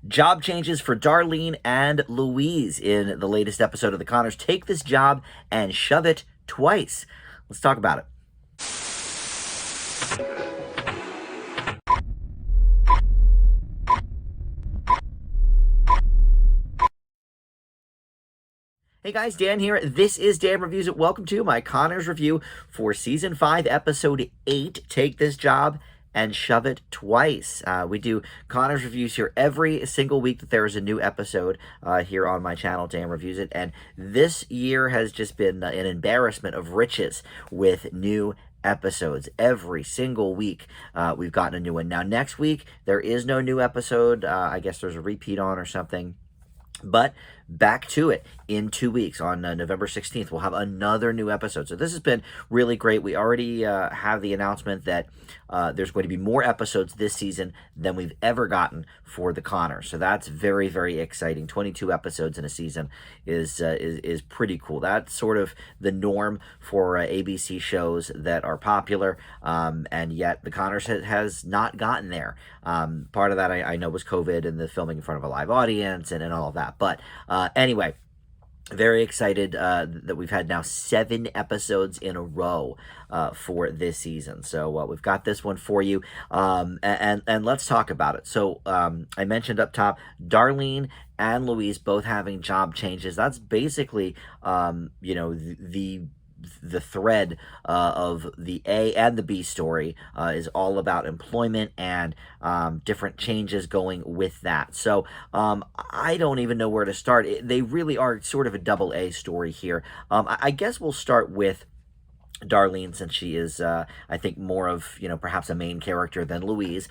Job changes for Darlene and Louise in the latest episode of The Connors. Take this job and shove it twice. Let's talk about it. Hey guys, Dan here. This is Dan Reviews It. Welcome to my Connors review for Season 5, Episode 8, Take This Job and Shove It Twice. We do Connors reviews here every single week that there is a new episode here on my channel, Dan Reviews It. And this year has just been an embarrassment of riches with new episodes. Every single week we've gotten a new one. Now, next week, there is no new episode. I guess there's a repeat on or something. But back to it in 2 weeks on November 16th. We'll have another new episode. So this has been really great. We already have the announcement that there's going to be more episodes this season than we've ever gotten for the Connors. So that's very, very exciting. 22 episodes in a season is pretty cool. That's sort of the norm for ABC shows that are popular, and yet the Connors has not gotten there. Part of that I know was COVID and the filming in front of a live audience and all of that. But anyway, very excited that we've had now 7 episodes in a row for this season. So we've got this one for you, and let's talk about it. So I mentioned up top, Darlene and Louise both having job changes. That's basically, the thread of the A and the B story is all about employment and different changes going with that. So I don't even know where to start. They really are sort of a double A story here. I guess we'll start with Darlene, since she is, I think, more of, perhaps a main character than Louise.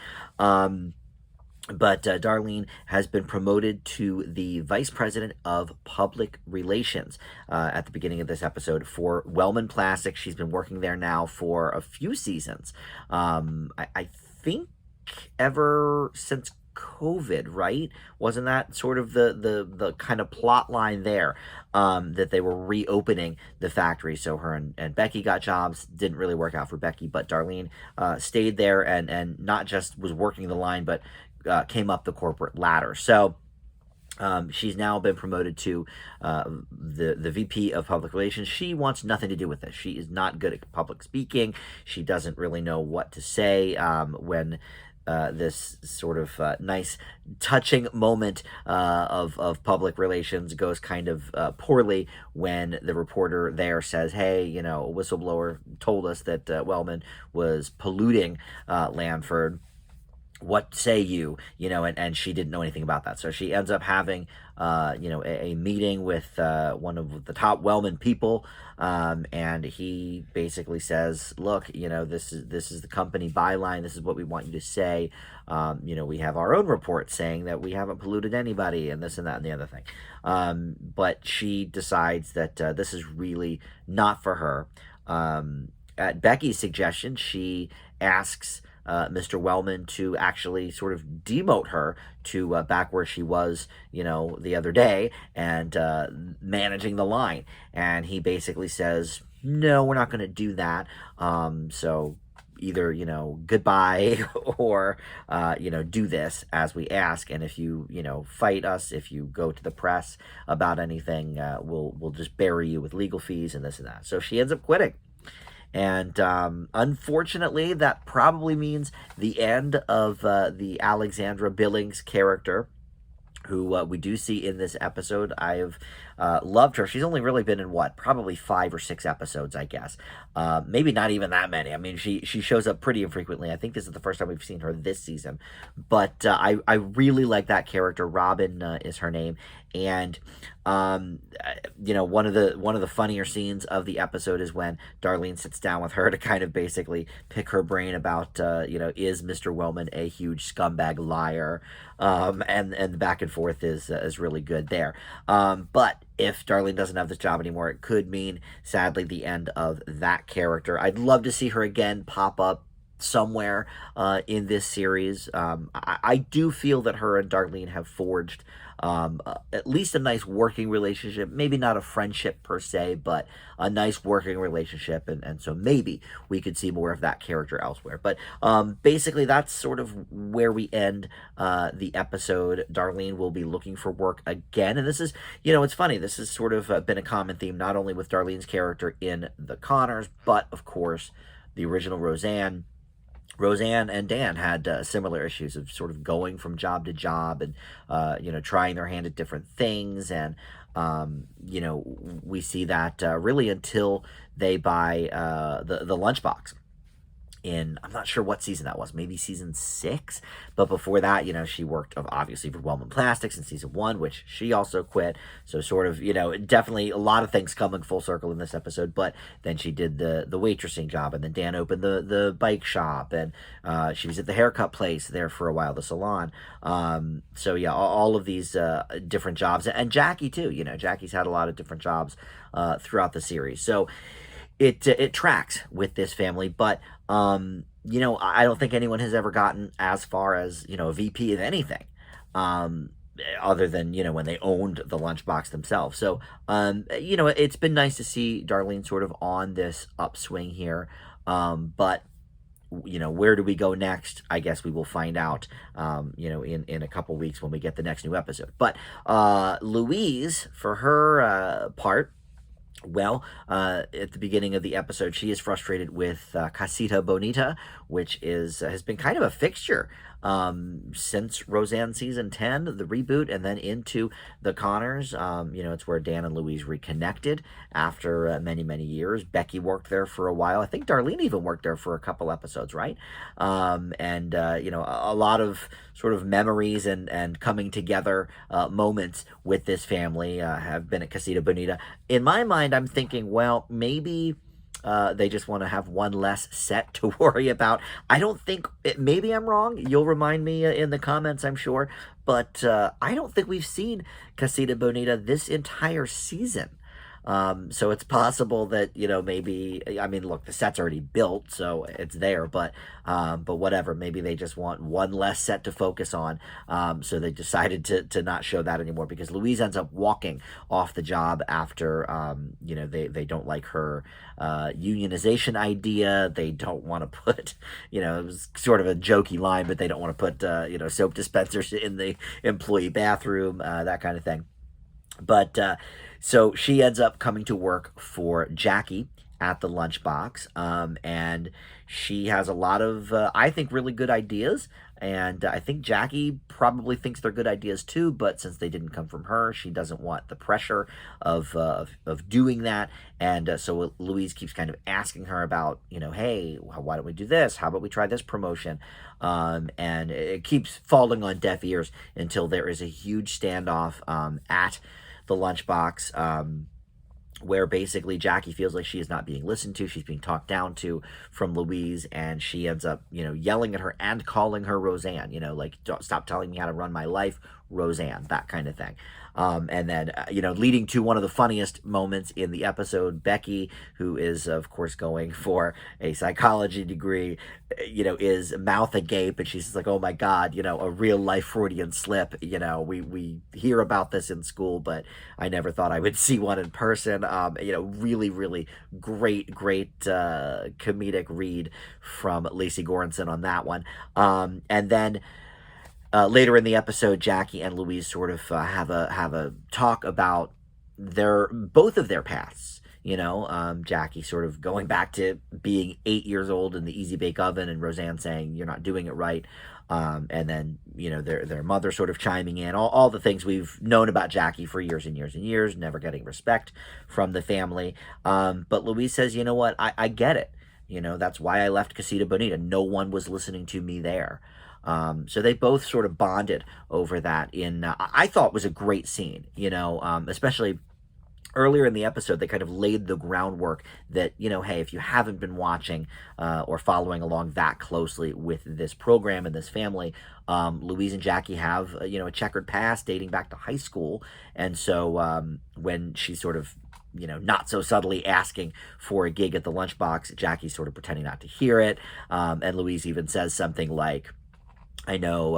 But Darlene has been promoted to the Vice President of Public Relations at the beginning of this episode for Wellman Plastic. She's been working there now for a few seasons. I think ever since COVID, right? Wasn't that sort of the kind of plot line there, that they were reopening the factory? So her and Becky got jobs. Didn't really work out for Becky, but Darlene stayed there and not just was working the line, but came up the corporate ladder. So she's now been promoted to the VP of Public Relations. She wants nothing to do with this. She is not good at public speaking. She doesn't really know what to say when this sort of nice, touching moment of public relations goes kind of poorly, when the reporter there says, hey, a whistleblower told us that Wellman was polluting Lanford. What say you? And she didn't know anything about that. So she ends up having, a meeting with one of the top Wellman people, and he basically says, look, this is the company byline. This is what we want you to say. We have our own report saying that we haven't polluted anybody, and this and that and the other thing. But she decides that this is really not for her. At Becky's suggestion, she asks Mr. Wellman to actually sort of demote her to back where she was, the other day, and managing the line. And he basically says, no, we're not going to do that. So either, goodbye or, do this as we ask. And if you, fight us, if you go to the press about anything, we'll just bury you with legal fees and this and that. So she ends up quitting. And unfortunately, that probably means the end of the Alexandra Billings character, who we do see in this episode. I have loved her. She's only really been in probably 5 or 6 episodes, I guess. Maybe not even that many. I mean, she shows up pretty infrequently. I think this is the first time we've seen her this season. But I really like that character. Robin is her name. And one of the funnier scenes of the episode is when Darlene sits down with her to kind of basically pick her brain about is Mr. Wellman a huge scumbag liar, and the back and forth is really good there. But if Darlene doesn't have this job anymore, it could mean, sadly, the end of that character. I'd love to see her again pop up somewhere in this series. I do feel that her and Darlene have forged at least a nice working relationship. Maybe not a friendship per se, but a nice working relationship. And so maybe we could see more of that character elsewhere. But basically, that's sort of where we end the episode. Darlene will be looking for work again. And this is, it's funny. This has sort of been a common theme, not only with Darlene's character in The Connors, but of course, the original Roseanne and Dan had similar issues of sort of going from job to job and, trying their hand at different things. And, we see that really until they buy the lunchbox. I'm not sure what season that was, maybe season 6. But before that, she worked obviously for Wellman Plastics in season 1, which she also quit. So sort of, definitely a lot of things coming full circle in this episode. But then she did the waitressing job, and then Dan opened the bike shop, and she was at the haircut place there for a while, the salon. So yeah, all of these different jobs, and Jackie too. Jackie's had a lot of different jobs throughout the series. So it tracks with this family, but I don't think anyone has ever gotten as far as a VP of anything, other than when they owned the lunchbox themselves. So it's been nice to see Darlene sort of on this upswing here, but where do we go next? I guess we will find out, in a couple weeks when we get the next new episode. But Louise, for her part. Well, at the beginning of the episode, she is frustrated with Casita Bonita, which has been kind of a fixture since Roseanne season 10, the reboot, and then into The Connors. It's where Dan and Louise reconnected after many, many years. Becky worked there for a while. I think Darlene even worked there for a couple episodes, right? A lot of sort of memories and coming together moments with this family have been at Casita Bonita. In my mind, I'm thinking, well, maybe they just want to have one less set to worry about. I don't think, maybe I'm wrong. You'll remind me in the comments, I'm sure. But I don't think we've seen Casita Bonita this entire season. So it's possible that, maybe, I mean, look, the set's already built, so it's there, but whatever, maybe they just want one less set to focus on. So they decided to not show that anymore, because Louise ends up walking off the job after, they don't like her unionization idea. They don't want to put, it was sort of a jokey line, but they don't want to put, soap dispensers in the employee bathroom, that kind of thing. But so she ends up coming to work for Jackie at the lunchbox, and she has a lot of, I think, really good ideas. And I think Jackie probably thinks they're good ideas too, but since they didn't come from her, she doesn't want the pressure of doing that. And so Louise keeps kind of asking her about, hey, why don't we do this? How about we try this promotion? And it keeps falling on deaf ears until there is a huge standoff at the lunchbox, where basically Jackie feels like she is not being listened to. She's being talked down to from Louise, and she ends up, yelling at her and calling her Roseanne, like, don't stop telling me how to run my life, Roseanne, that kind of thing. And then, leading to one of the funniest moments in the episode, Becky, who is, of course, going for a psychology degree, is mouth agape, and she's like, oh my God, a real life Freudian slip. We hear about this in school, but I never thought I would see one in person. Really, really great comedic read from Lacey Goranson on that one. And then, later in the episode, Jackie and Louise sort of have a talk about both of their paths. Jackie sort of going back to being 8 years old in the Easy Bake Oven, and Roseanne saying you're not doing it right. And then their mother sort of chiming in, all the things we've known about Jackie for years and years and years, never getting respect from the family. But Louise says, you know what, I get it. That's why I left Casita Bonita. No one was listening to me there. So they both sort of bonded over that I thought was a great scene, especially earlier in the episode. They kind of laid the groundwork that, hey, if you haven't been watching or following along that closely with this program and this family, Louise and Jackie have, a checkered past dating back to high school. And so when she sort of not so subtly asking for a gig at the lunchbox. Jackie's sort of pretending not to hear it. And Louise even says something like, I know,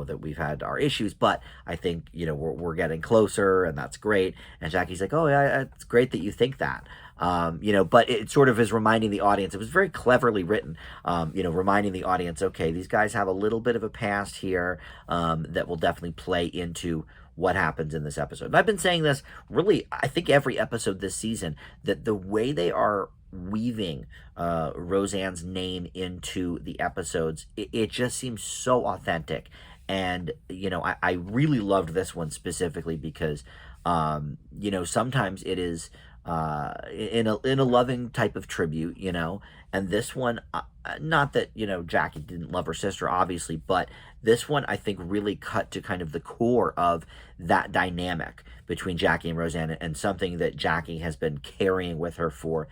that we've had our issues, but I think, we're getting closer, and that's great. And Jackie's like, oh, yeah, it's great that you think that. But it sort of is reminding the audience, it was very cleverly written, reminding the audience, okay, these guys have a little bit of a past here that will definitely play into what happens in this episode. And I've been saying this really, I think every episode this season, that the way they are weaving Roseanne's name into the episodes, it just seems so authentic. And, I really loved this one specifically because, sometimes it is in a loving type of tribute, and this one, not that, Jackie didn't love her sister, obviously, but this one I think really cut to kind of the core of that dynamic between Jackie and Roseanne, and something that Jackie has been carrying with her for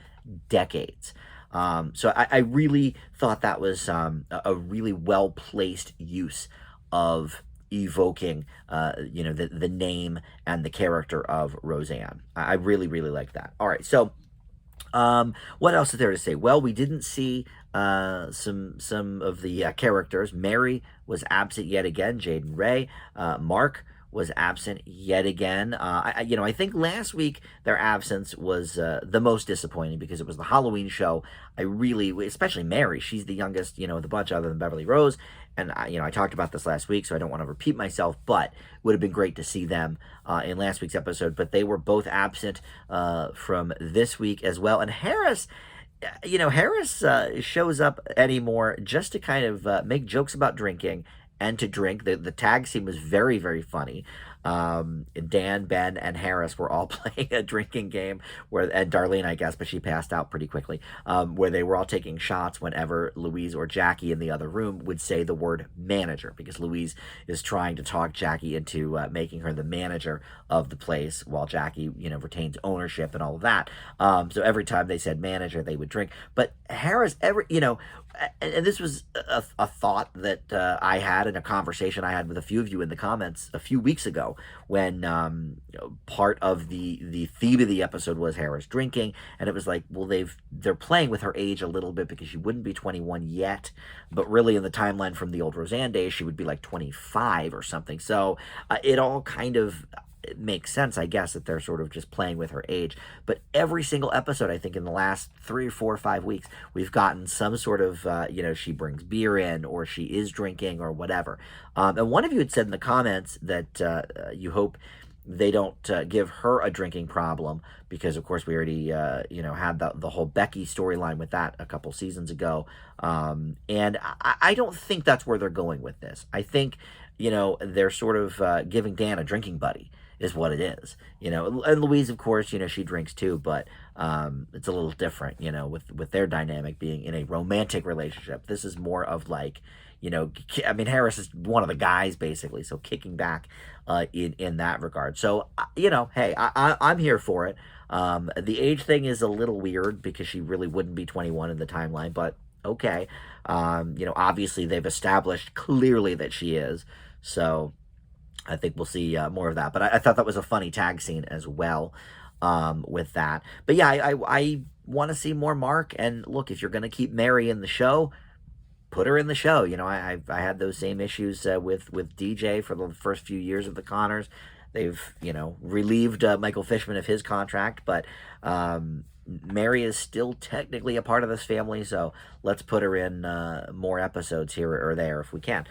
decades. So I really thought that was a really well placed use of evoking, the name and the character of Roseanne. I really, really like that. All right, so what else is there to say? Well, we didn't see some of the characters. Mary was absent yet again. Jaden Ray, Mark was absent yet again. I think last week their absence was the most disappointing because it was the Halloween show. I really, especially Mary, she's the youngest, of the bunch other than Beverly Rose. And, I talked about this last week, so I don't want to repeat myself, but it would have been great to see them in last week's episode. But they were both absent from this week as well. And Harris, Harris shows up anymore just to kind of make jokes about drinking and to drink. The tag scene was very, very funny. Dan, Ben, and Harris were all playing a drinking game and Darlene, I guess, but she passed out pretty quickly, where they were all taking shots whenever Louise or Jackie in the other room would say the word manager, because Louise is trying to talk Jackie into making her the manager of the place while Jackie, retains ownership and all of that. So every time they said manager, they would drink. But Harris, and this was a thought that I had in a conversation I had with a few of you in the comments a few weeks ago, when part of the theme of the episode was Harris drinking, and it was like, well, they're playing with her age a little bit because she wouldn't be 21 yet, but really in the timeline from the old Roseanne days, she would be like 25 or something. So it all kind of, it makes sense, I guess, that they're sort of just playing with her age. But every single episode, I think in the last 3 or 4 or 5 weeks, we've gotten some sort of, she brings beer in, or she is drinking, or whatever. And one of you had said in the comments that you hope they don't give her a drinking problem, because, of course, we already, had the whole Becky storyline with that a couple seasons ago. And I don't think that's where they're going with this. I think, they're sort of giving Dan a drinking buddy, is what it is, and Louise, of course, she drinks too, but it's a little different, with their dynamic being in a romantic relationship. This is more of like, Harris is one of the guys basically, so kicking back in that regard. So, hey, I'm here for it. The age thing is a little weird because she really wouldn't be 21 in the timeline, but okay. Obviously they've established clearly that she is, so I think we'll see more of that. But I thought that was a funny tag scene as well with that. But yeah, I want to see more Mark. And look, if you're going to keep Mary in the show, put her in the show. I had those same issues with DJ for the first few years of the Connors. They've, relieved Michael Fishman of his contract, but Mary is still technically a part of this family, so let's put her in more episodes here or there if we can.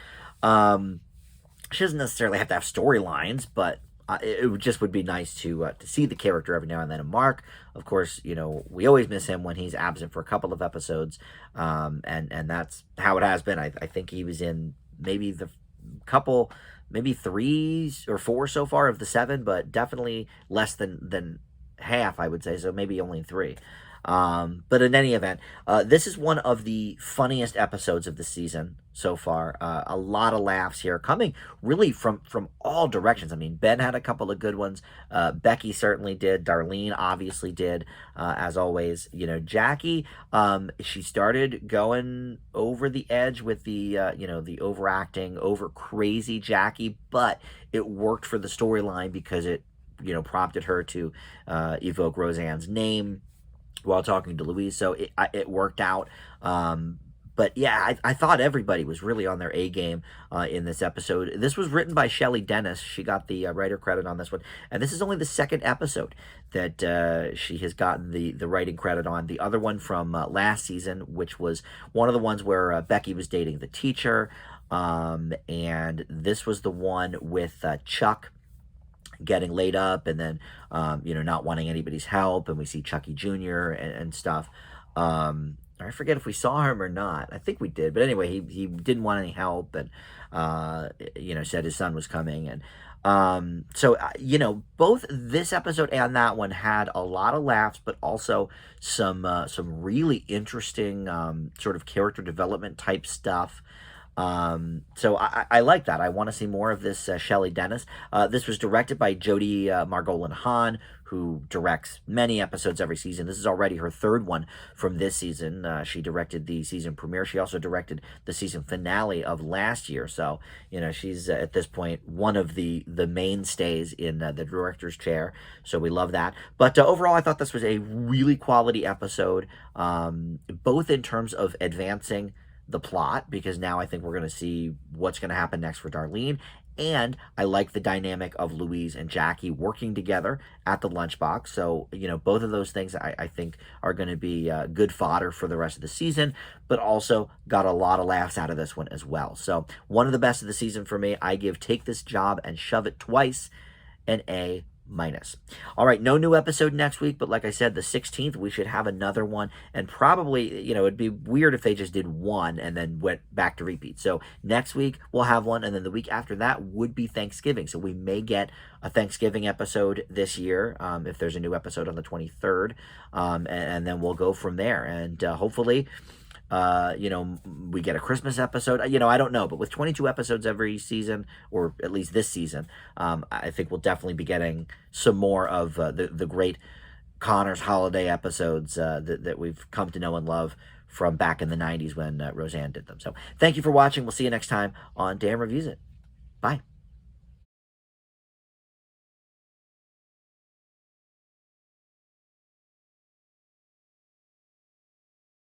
She doesn't necessarily have to have storylines, but it just would be nice to see the character every now and then. And Mark, of course, we always miss him when he's absent for a couple of episodes, and that's how it has been. I think he was in maybe maybe 3 or 4 so far of the 7, but definitely less than half, I would say. So maybe only 3. But in any event, this is one of the funniest episodes of the season so far. A lot of laughs here, coming really from all directions. Ben had a couple of good ones. Becky certainly did. Darlene obviously did, as always. Jackie, she started going over the edge with the the overacting, over crazy Jackie, but it worked for the storyline because it prompted her to evoke Roseanne's name while talking to Louise. So it worked out. But yeah, I thought everybody was really on their A game in this episode. This was written by Shelley Dennis. She got the writer credit on this one. And this is only the second episode that she has gotten the writing credit on. The other one from last season, which was one of the ones where Becky was dating the teacher. And this was the one with Chuck getting laid up and then not wanting anybody's help, and we see Chucky Jr. and stuff. I forget if we saw him or not. I think we did, but anyway, he didn't want any help, and said his son was coming. And both this episode and that one had a lot of laughs, but also some really interesting sort of character development type stuff. So I like that. I want to see more of this Shelley Dennis. This was directed by Jody Margolin Hahn, who directs many episodes every season. This is already her third one from this season. She directed the season premiere. She also directed the season finale of last year. So, she's at this point one of the mainstays in the director's chair. So we love that. But overall, I thought this was a really quality episode, both in terms of advancing the plot, because now I think we're going to see what's going to happen next for Darlene. And I like the dynamic of Louise and Jackie working together at the lunchbox. So, both of those things I think are going to be good fodder for the rest of the season, but also got a lot of laughs out of this one as well. So, one of the best of the season for me. I give Take This Job and Shove It Twice an A-. All right, no new episode next week, but like I said, the 16th, we should have another one, and probably, it'd be weird if they just did one and then went back to repeat. So next week, we'll have one, and then the week after that would be Thanksgiving. So we may get a Thanksgiving episode this year, if there's a new episode on the 23rd, and then we'll go from there, and hopefully we get a Christmas episode. I don't know, but with 22 episodes every season, or at least this season, I think we'll definitely be getting some more of the great Connors holiday episodes that we've come to know and love from back in the 90s when Roseanne did them. So thank you for watching. We'll see you next time on Dan Reviews It. Bye.